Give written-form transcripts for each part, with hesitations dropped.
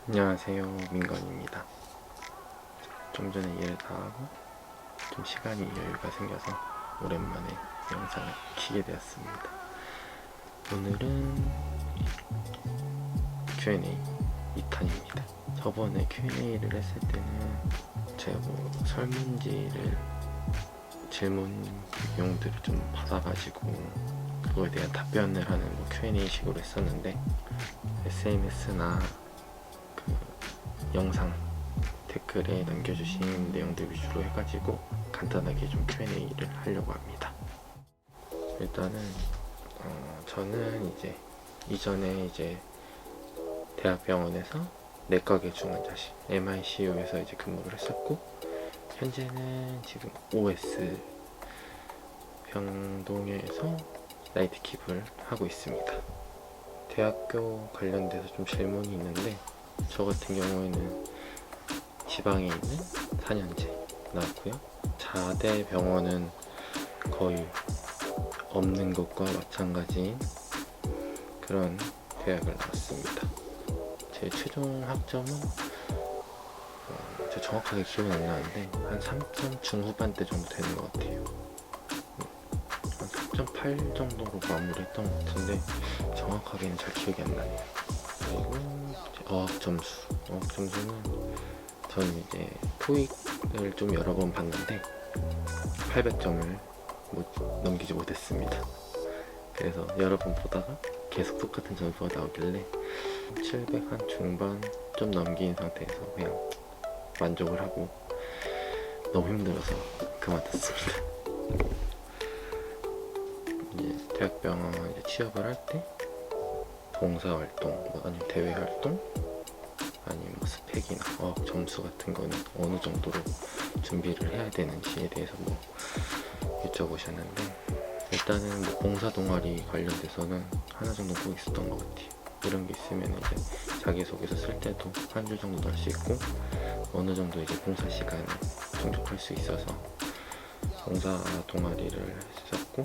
안녕하세요, 민건입니다. 좀 전에 일을 다 하고 좀 시간이 여유가 생겨서 오랜만에 영상을 키게 되었습니다. 오늘은 Q&A 2탄입니다. 저번에 Q&A를 했을 때는 제가 설문지를 질문용들을 좀 받아가지고 그거에 대한 답변을 하는 Q&A 식으로 했었는데 SNS나 영상 댓글에 남겨주신 내용들 위주로 해가지고 간단하게 좀 Q&A를 하려고 합니다. 일단은 저는 이전에 대학병원에서 내과계 중환자실 MICU에서 근무를 했었고, 현재는 지금 OS 병동에서 나이트킵을 하고 있습니다. 대학교 관련돼서 좀 질문이 있는데, 저 같은 경우에는 지방에 있는 4년제 나왔고요. 자대 병원은 거의 없는 것과 마찬가지인 그런 대학을 나왔습니다. 제 최종 학점은 제가 정확하게 기억은 안 나는데 한 3점 중후반대 정도 되는 것 같아요. 한 4.8 정도로 마무리했던 것 같은데 정확하게는 잘 기억이 안 나네요. 그리고 어학점수는 저는 토익을 좀 여러 번 봤는데 800점을 넘기지 못했습니다. 그래서 여러 번 보다가 계속 똑같은 점수가 나오길래 700 한 중반 좀 넘긴 상태에서 그냥 만족을 하고 너무 힘들어서 그만뒀습니다. 대학병원 취업을 할 때 봉사활동 아니면 대외활동 아니면 스펙이나 어학 점수 같은 거는 어느 정도로 준비를 해야 되는지에 대해서 여쭤보셨는데, 일단은 봉사 동아리 관련돼서는 하나 정도 꼭 있었던 것 같아요. 이런 게 있으면 자기소개서 쓸 때도 한 줄 정도 넣을 수 있고, 어느 정도 봉사 시간을 충족할 수 있어서 봉사 동아리를 했었고,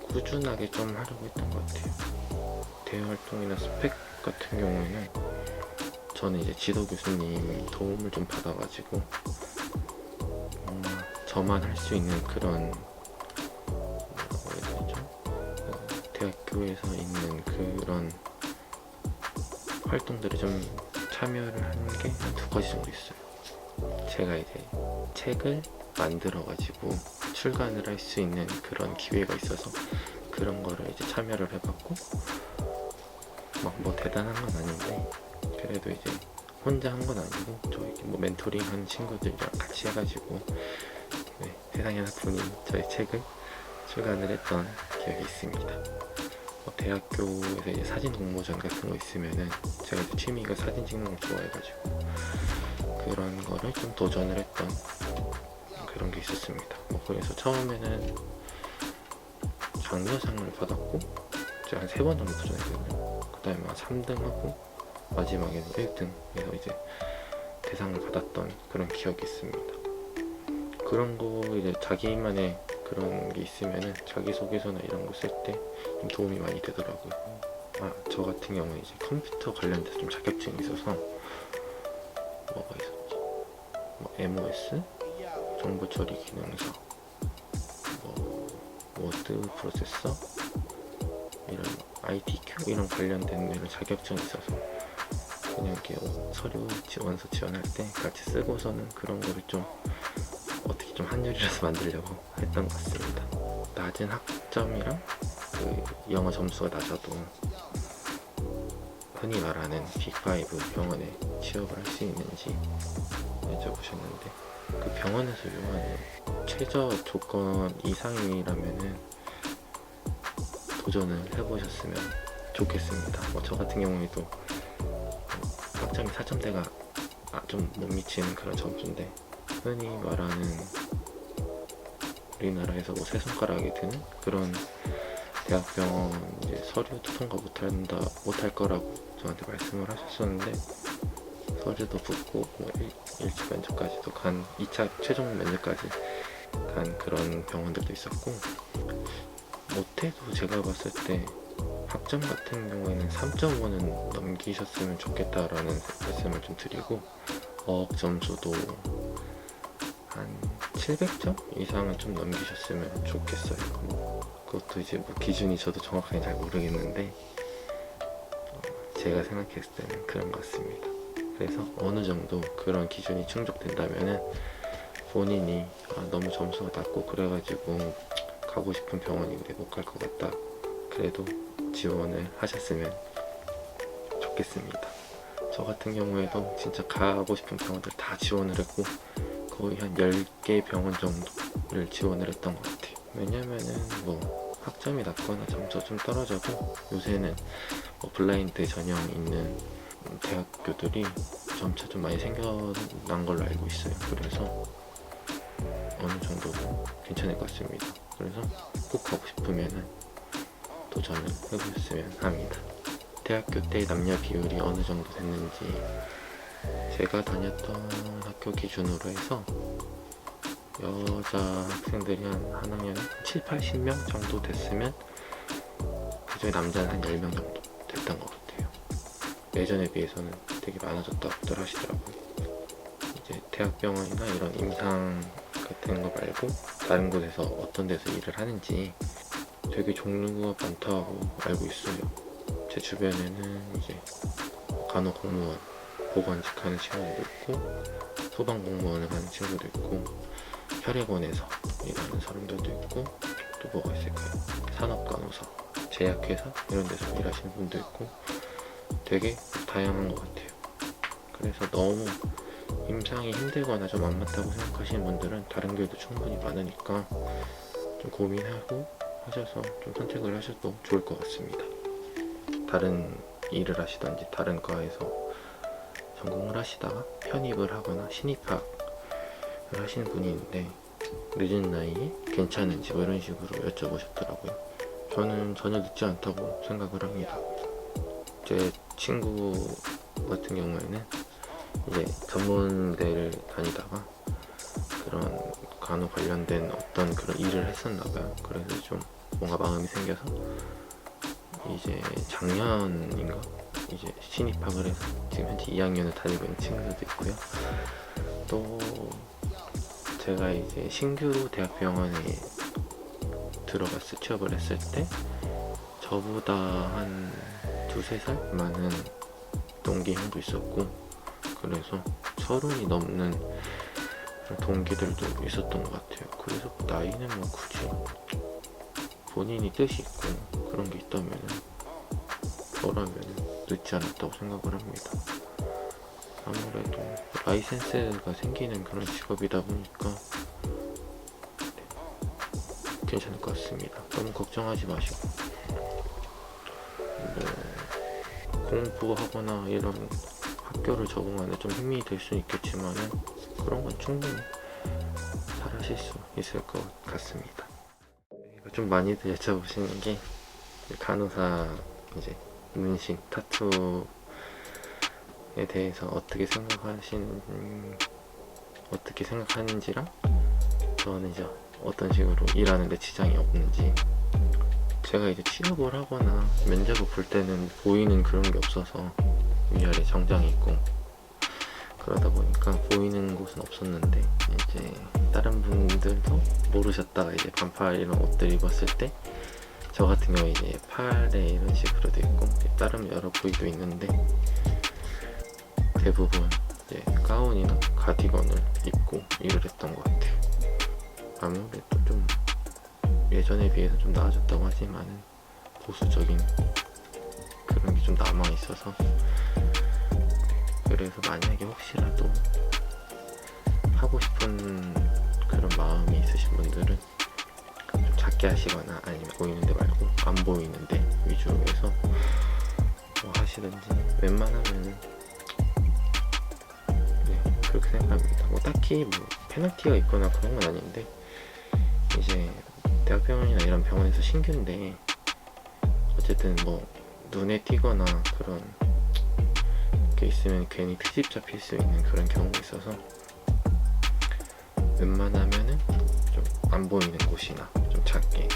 꾸준하게 좀 하려고 했던 것 같아요. 대외활동이나 스펙 같은 경우에는 저는 지도 교수님 도움을 좀 받아가지고 저만 할 수 있는 그런 대학교에서 있는 그런 활동들을 좀 참여를 한 게 한 2가지 정도 있어요. 제가 책을 만들어가지고 출간을 할 수 있는 그런 기회가 있어서 그런 거를 참여를 해봤고, 대단한 건 아닌데 그래도 혼자 한 건 아니고 저 멘토링 하는 친구들이랑 같이 해가지고 세상에 하나뿐인 저의 책을 출간을 했던 기억이 있습니다. 대학교에서 사진 공모전 같은 거 있으면은 제가 취미가 사진 찍는 걸 좋아해가지고 그런 거를 좀 도전을 했던 그런 게 있었습니다. 그래서 처음에는 장려상을 받았고 제가 한 3번 정도 도전했거든요. 그 다음에 3등하고 마지막에는 1등에서 대상을 받았던 그런 기억이 있습니다. 그런 거 자기만의 그런 게 있으면은 자기소개서나 이런 거 쓸 때 좀 도움이 많이 되더라고요. 저 같은 경우는 컴퓨터 관련돼서 좀 자격증이 있어서 뭐가 있었지? MOS, 정보처리 기능사, 워드 프로세서, 이런 ITQ 이런 관련된 이런 자격증이 있어서 그냥 서류 원서 지원할 때 같이 쓰고서는 그런 거를 좀 어떻게 좀 한줄이라도 만들려고 했던 것 같습니다. 낮은 학점이랑 영어 점수가 낮아도 흔히 말하는 빅5 병원에 취업을 할 수 있는지 여쭤보셨는데, 그 병원에서 요구하는 최저 조건 이상이라면은 도전을 해보셨으면 좋겠습니다. 저 같은 경우에도 학점이 4점대가 좀 못 미치는 그런 점수인데, 흔히 말하는 우리나라에서 세 손가락이 드는 그런 대학병원 서류도 통과 못할 거라고 저한테 말씀을 하셨었는데, 서류도 붙고 1차 면접까지도 간 2차 최종 면접까지 간 그런 병원들도 있었고, 못해도 제가 봤을 때 학점 같은 경우에는 3.5는 넘기셨으면 좋겠다라는 말씀을 좀 드리고, 어학 점수도 한 700점 이상은 좀 넘기셨으면 좋겠어요. 그것도 이제 뭐 기준이 저도 정확하게 잘 모르겠는데 제가 생각했을 때는 그런 것 같습니다. 그래서 어느 정도 그런 기준이 충족된다면은 본인이 너무 점수가 낮고 그래가지고 가고 싶은 병원인데 못 갈 것 같다, 그래도 지원을 하셨으면 좋겠습니다. 저 같은 경우에도 진짜 가고 싶은 병원들 다 지원을 했고 거의 한 10개 병원 정도를 지원을 했던 것 같아요. 왜냐면은 뭐 학점이 낮거나 점수가 좀 떨어져도 요새는 뭐 블라인드 전형 있는 대학교들이 점차 좀 많이 생겨난 걸로 알고 있어요. 그래서 어느 정도는 괜찮을 것 같습니다. 그래서 꼭 가고 싶으면은 도전을 해보셨으면 합니다. 대학교 때 남녀 비율이 어느 정도 됐는지 제가 다녔던 학교 기준으로 해서 여자 학생들이 한 학년에 7, 80명 정도 됐으면 그중에 남자는 한 10명 정도 됐던 것 같아요. 예전에 비해서는 되게 많아졌다고들 하시더라고요. 이제 대학병원이나 이런 임상 같은 거 말고 다른 곳에서 어떤 데서 일을 하는지 되게 종류가 많다고 알고 있어요. 제 주변에는 이제 간호공무원, 보건직 하는 친구도 있고 소방공무원을 하는 친구도 있고 혈액원에서 일하는 사람들도 있고 또 뭐가 있을까요? 산업간호사, 제약회사 이런 데서 일하시는 분도 있고 되게 다양한 것 같아요. 그래서 너무 임상이 힘들거나 좀 안 맞다고 생각하시는 분들은 다른 길도 충분히 많으니까 좀 고민하고 하셔서 좀 선택을 하셔도 좋을 것 같습니다. 다른 일을 하시던지 다른 과에서 전공을 하시다가 편입을 하거나 신입학을 하시는 분이 있는데 늦은 나이에 괜찮은지 뭐 이런 식으로 여쭤보셨더라고요. 저는 전혀 늦지 않다고 생각을 합니다. 제 친구 같은 경우에는 이제 전문대를 다니다가 그런 간호 관련된 어떤 그런 일을 했었나봐요. 그래서 좀 뭔가 마음이 생겨서 이제 작년인가 이제 신입학을 해서 지금 현재 2학년을 다니고 있는 친구들도 있고요. 또 제가 이제 신규 대학병원에 들어갔을 취업을 했을 때 저보다 한 2-3살 많은 동기 형도 있었고 그래서 30이 넘는 동기들도 있었던 것 같아요. 그래서 나이는 뭐 굳이 본인이 뜻이 있고 그런 게 있다면 저라면 늦지 않았다고 생각을 합니다. 아무래도 라이센스가 생기는 그런 직업이다 보니까 괜찮을 것 같습니다. 너무 걱정하지 마시고 뭐 공부하거나 이런 학교를 적응하는 좀 힘이 될 수 있겠지만은 그런 건 충분히 잘하실 수 있을 것 같습니다. 좀 많이들 여쭤보시는 게 간호사 이제 문신, 타투에 대해서 어떻게 생각하는지랑 저는 이제 어떤 식으로 일하는데 지장이 없는지. 제가 이제 취업을 하거나 면접을 볼 때는 보이는 그런 게 없어서 위아래 정장이 있고 그러다 보니까 보이는 곳은 없었는데 이제 다른 분들도 모르셨다가 이제 반팔 이런 옷들 입었을 때 저 같은 경우에 이제 팔에 이런 식으로 돼 있고 다른 여러 부위도 있는데 대부분 이제 가운이나 가디건을 입고 일을 했던 것 같아요. 아무래도 좀 예전에 비해서 좀 나아졌다고 하지만은 보수적인 그런 게 좀 남아 있어서 그래서 만약에 혹시라도 하고 싶은 그런 마음이 있으신 분들은 좀 작게 하시거나 아니면 보이는데 말고 안 보이는데 위주로 해서 뭐 하시든지 웬만하면은 그렇게 생각합니다. 뭐 딱히 뭐 페널티가 있거나 그런 건 아닌데 이제 대학병원이나 이런 병원에서 신규인데 어쨌든 뭐 눈에 띄거나 그런 게 있으면 괜히 트집 잡힐 수 있는 그런 경우가 있어서 웬만하면은 좀 안 보이는 곳이나 좀 작게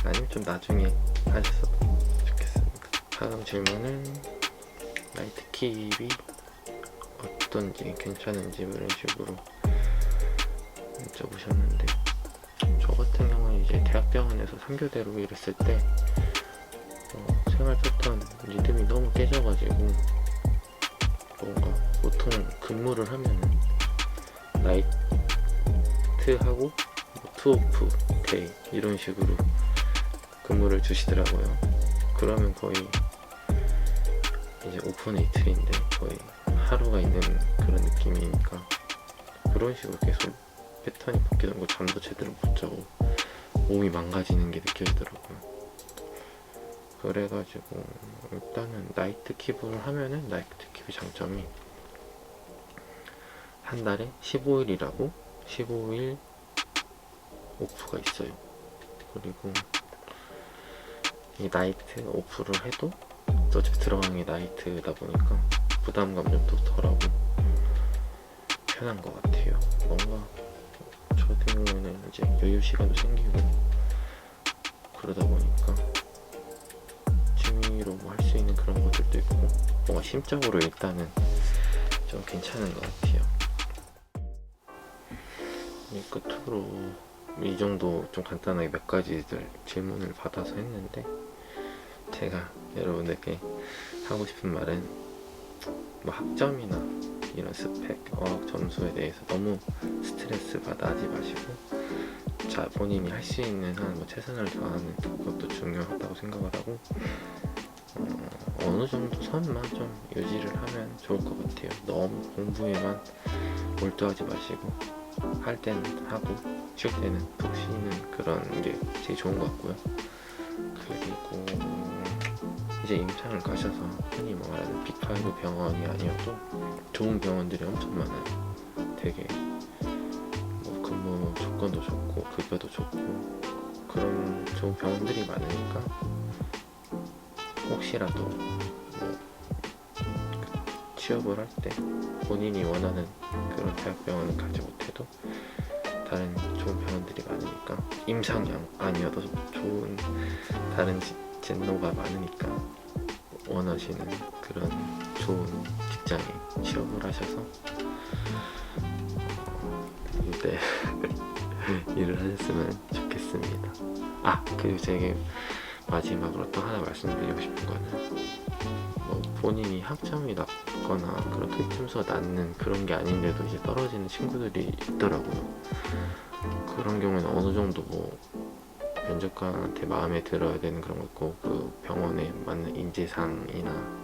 아니면 좀 나중에 하셨어도 좋겠습니다. 다음 질문은 나이트 킵이 어떤지 괜찮은지 이런 식으로 여쭤보셨는데, 저 같은 경우는 이제 대학병원에서 3교대로 일했을 때 생활 패턴 리듬이 너무 깨져가지고 뭔가 보통 근무를 하면은 나이트하고 투오프 데이 이런 식으로 근무를 주시더라고요. 그러면 거의 이제 오픈 이틀인데 거의 하루가 있는 그런 느낌이니까 그런 식으로 계속 패턴이 바뀌는 거, 잠도 제대로 못 자고 몸이 망가지는 게 느껴지더라고요. 그래가지고 일단은 나이트 킵을 하면은 나이트 킵의 장점이 한 달에 15일이라고 15일 오프가 있어요. 그리고 이 나이트 오프를 해도 어차피 들어가는 게 나이트다 보니까 부담감 좀 더 덜하고 편한 것 같아요. 뭔가 저 같은 경우에는 이제 여유 시간도 생기고 그러다 보니까 취미로 뭐 할 수 있는 그런 것들도 있고 뭔가 심적으로 일단은 좀 괜찮은 것 같아요. 이 끝으로 이 정도 좀 간단하게 몇 가지들 질문을 받아서 했는데, 제가 여러분들께 하고 싶은 말은 뭐 학점이나 이런 스펙, 어학 점수에 대해서 너무 스트레스 받아 하지 마시고 자 본인이 할 수 있는 한 뭐 최선을 다하는 것도 중요하다고 생각을 하고 어느 정도 선만 좀 유지를 하면 좋을 것 같아요. 너무 공부에만 몰두하지 마시고 할 때는 하고 쉴 때는 푹 쉬는 그런 게 제일 좋은 것 같고요. 그리고 이제 임상을 가셔서 흔히 말하는 빅5 병원이 아니어도 좋은 병원들이 엄청 많아요. 되게 뭐 근무 조건도 좋고 급여도 좋고 그런 좋은 병원들이 많으니까 혹시라도 뭐 취업을 할 때 본인이 원하는 그런 대학병원을 가지 못해도 다른 좋은 병원들이 많으니까, 임상이 아니어도 좋은 다른 진로가 많으니까 원하시는 그런 좋은 직장에 취업을 하셔서 네 일을 하셨으면 좋겠습니다. 그리고 제가 마지막으로 또 하나 말씀드리고 싶은 거는 뭐 본인이 학점이 낮거나 그런 토익점수가 낮는 그런 게 아닌데도 이제 떨어지는 친구들이 있더라고요. 그런 경우에는 어느 정도 뭐 면접관한테 마음에 들어야 되는 그런 거 있고 그 병원에 맞는 인재상이나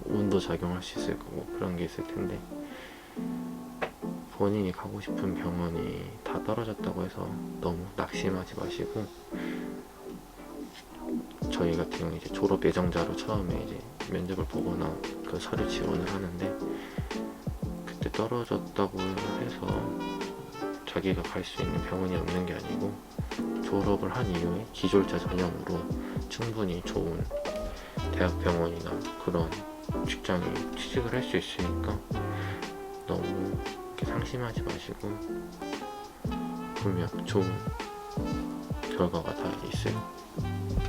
운도 작용할 수 있을 거고 그런 게 있을 텐데, 본인이 가고 싶은 병원이 다 떨어졌다고 해서 너무 낙심하지 마시고, 저희 같은 경우는 이제 졸업 예정자로 처음에 이제 면접을 보거나 그 서류 지원을 하는데, 그때 떨어졌다고 해서 자기가 갈 수 있는 병원이 없는 게 아니고 졸업을 한 이후에 기졸자 전형으로 충분히 좋은 대학병원이나 그런 직장에 취직을 할 수 있으니까 너무 이렇게 상심하지 마시고 분명 좋은 결과가 다 있을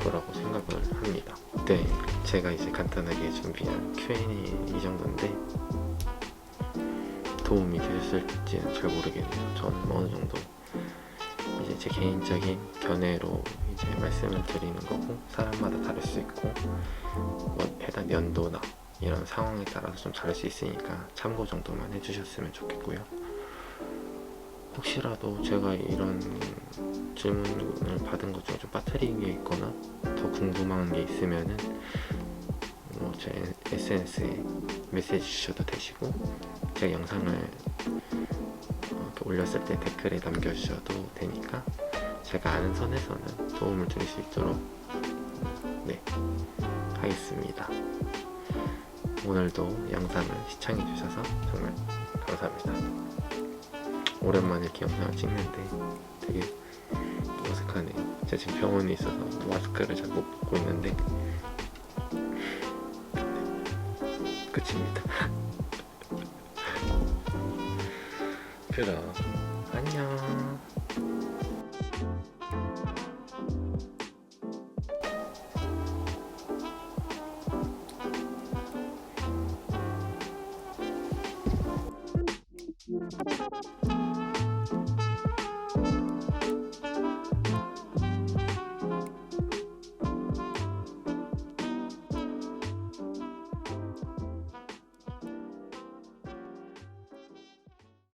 거라고 생각을 합니다. 네, 제가 이제 간단하게 준비한 Q&A 이 정도인데 도움이 되셨을지는 잘 모르겠네요. 저는 어느 정도 이제 제 개인적인 견해로 이제 말씀을 드리는 거고, 사람마다 다를 수 있고 뭐 해당 연도나 이런 상황에 따라서 좀 다를 수 있으니까 참고 정도만 해주셨으면 좋겠고요. 혹시라도 제가 이런 질문을 받은 것 중에 좀 빠뜨린 게 있거나 더 궁금한 게 있으면은 뭐 제 SNS에 메시지 주셔도 되시고, 제가 영상을 이렇게 올렸을 때 댓글에 남겨주셔도 되니까 제가 아는 선에서는 도움을 드릴 수 있도록 하겠습니다. 오늘도 영상을 시청해주셔서 정말 감사합니다. 오랜만에 이렇게 영상을 찍는데 되게 어색하네요. 제가 지금 병원에 있어서 마스크를 잘 못 벗고 있는데 끝입니다. 그럼 안녕.